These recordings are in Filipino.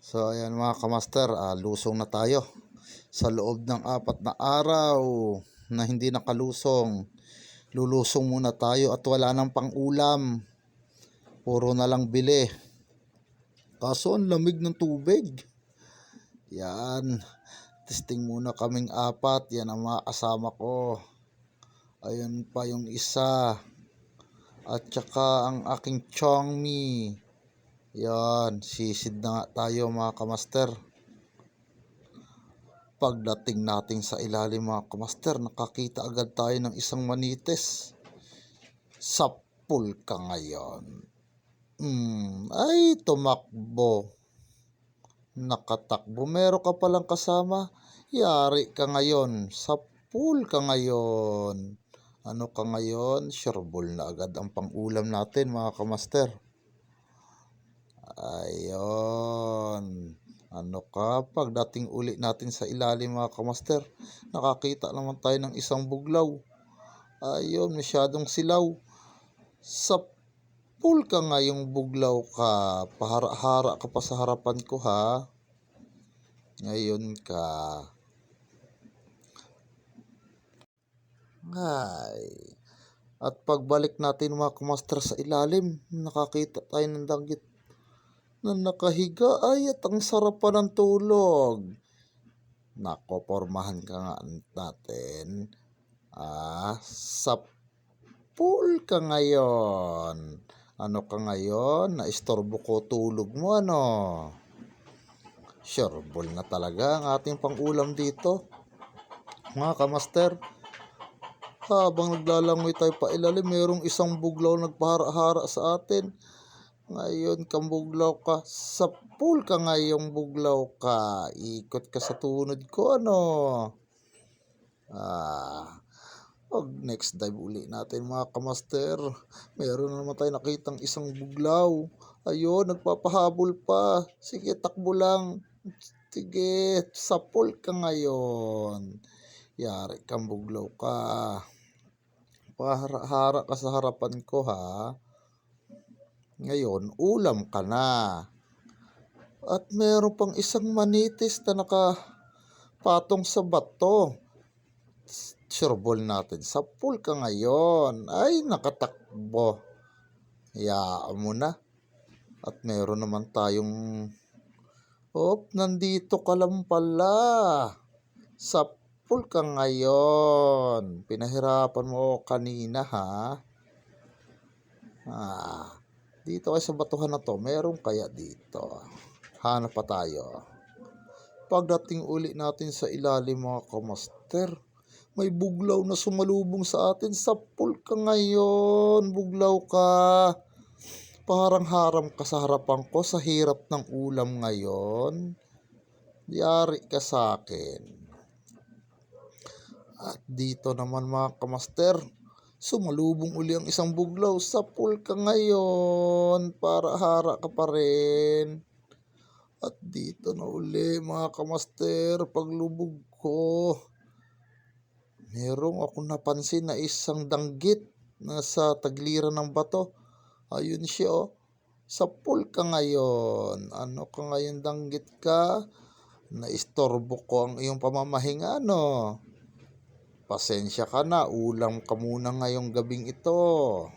So ayan mga kamaster, lusong na tayo. Sa loob ng 4 na araw na hindi nakalusong, lulusong muna tayo at wala nang pang-ulam. Puro na lang bili. Kaso ang lamig ng tubig. Yan, testing muna kaming 4. Yan ang mga kasama ko. Ayun pa yung isa. At saka ang aking chongmi. Yan, sisid na nga tayo mga kamaster. Pagdating natin sa ilalim mga kamaster, nakakita agad tayo ng isang manites. Sapul ka ngayon. Ay, tumakbo. Nakatakbo. Meron ka palang kasama. Yari ka ngayon. Sapul ka ngayon. Ano ka ngayon? Sureball na agad ang pang-ulam natin mga kamaster. Ayun. Ano ka? Pagdating uli natin sa ilalim mga kamaster, nakakita naman tayo ng isang buglaw. Ayun, masyadong silaw. Sapul ka nga yung buglaw ka. Pahara-hara ka pa sa harapan ko ha. Ngayon ka. Ay. At pagbalik natin mga kamaster sa ilalim, nakakita tayo ng danggit na nakahiga. Ay, at ang sarap pa ng tulog. Nako, pormahan ka nga natin. Sapul ka ngayon. Ano ka ngayon? Naistorbo ko tulog mo, ano? Sureball na talaga ang ating pang-ulam dito. Mga kamaster, habang naglalangoy tayo pa ilalim, mayroong isang buglaw nagpahara-hara sa atin. Ngayon kang buglaw ka, sapul ka ngayong buglaw ka. Ikot ka sa tunod ko, ano? Pag next dive uli natin mga kamaster, meron na naman tayo nakitang isang buglaw. Ayun, nagpapahabol pa. Sige, takbo lang. Sige, sapul ka ngayon. Yari kang buglaw ka. Pahara-hara ka sa harapan ko ha. Ngayon, ulam ka na. At meron pang isang manitis na nakapatong sa bato. Sureball natin. Sapul ka ngayon. Ay, nakatakbo. Hayaan mo na. At meron naman tayong... nandito ka lang pala. Sapul ka ngayon. Pinahirapan mo kanina ha. Dito ay sa batuhan na to, meron kaya dito? Hanap pa tayo. Pagdating uli natin sa ilalim mga kamaster, may buglaw na sumalubong sa atin. Sapul ka ngayon, buglaw ka. Parang haram ka sa harapan ko sa hirap ng ulam ngayon. Yari ka sa akin. At dito naman mga kamaster, sumalubong uli ang isang buglaw. Sapul ka ngayon, para hara ka pa rin. At dito na uli mga kamaster, paglubog ko, merong akong napansin na isang danggit nasa tagliran ng bato. Ayun siya oh. Sapul ka ngayon. Ano ka ngayon danggit ka? Naistorbo ko ang iyong pamamahinga, no? Pasensya ka na, ulam ka muna ngayong gabing ito.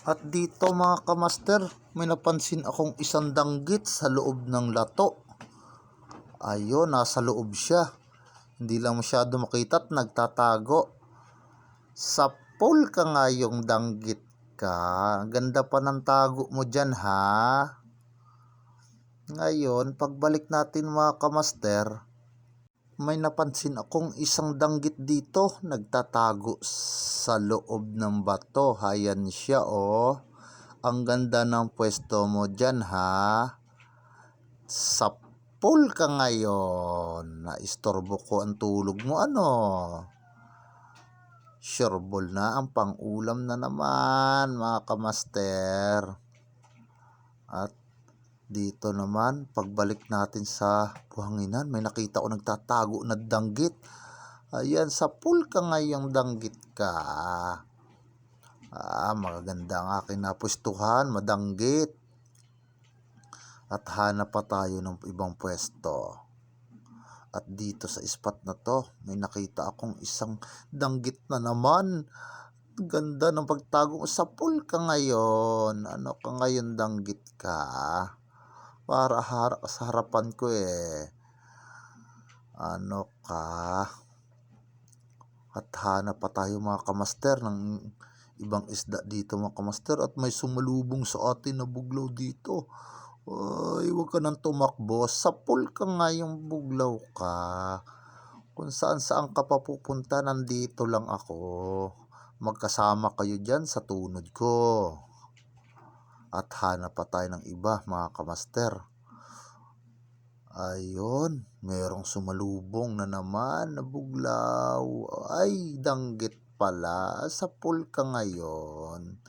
At dito mga kamaster, may napansin akong isang danggit sa loob ng lato. Ayun, nasa loob siya. Hindi lang masyado makita at nagtatago. Sapul ka nga yung danggit ka. Ganda pa ng tago mo dyan ha. Ngayon, pagbalik natin mga kamaster, may napansin akong isang danggit dito, nagtatago sa loob ng bato. Hayan siya oh. Ang ganda ng pwesto mo dyan ha. Sapul ka ngayon. Naistorbo ko ang tulog mo, ano? Sureball na ang pang-ulam na naman mga kamaster. At dito naman, pagbalik natin sa buhanginan, may nakita ko nagtatago na danggit. Ayan, sapul ka ngayong danggit ka. Magaganda ang aking napwestuhan, madanggit. At hanap pa tayo ng ibang pwesto. At dito sa spot na to, may nakita akong isang danggit na naman. Ganda ng pagtago mo sa pool ka ngayon. Ano ka ngayon, danggit ka? Para sa harapan ko eh. Ano ka? At hanap pa tayo mga kamaster ng ibang isda dito mga kamaster. At may sumalubong sa atin na buglaw dito. Ay, huwag ka nang tumakbo. Sa pool ka ngayong buglaw ka. Kung saan ka pa pupunta, nandito lang ako. Magkasama kayo dyan sa tunod ko. At hanap pa tayo ng iba mga kamaster. Ayun, merong sumalubong na naman na buglaw. Ay, danggit pala. Sa pool ka ngayon.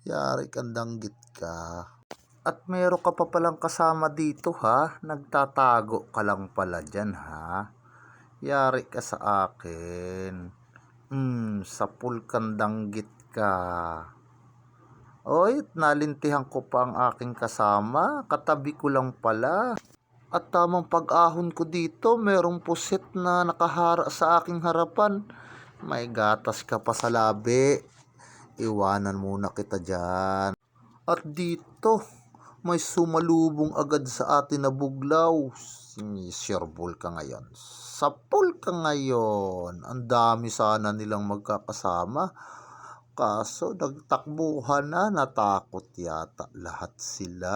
Yari kang danggit ka. At meron ka pa palang kasama dito ha. Nagtatago ka lang pala dyan ha. Yari ka sa akin. Sa pool kang danggit ka. Oy, nalintihan ko pa ang aking kasama. Katabi ko lang pala. At tamang pag-ahon ko dito, merong pusit na nakahara sa aking harapan. May gatas ka pa sa labi. Iwanan muna kita dyan. At dito, may sumalubong agad sa atin na buglaw. Sinisyarbol ka ngayon. Sa pool ka ngayon. Ang dami sana nilang magkakasama. Kaso nagtakbuhan na, natakot yata lahat sila.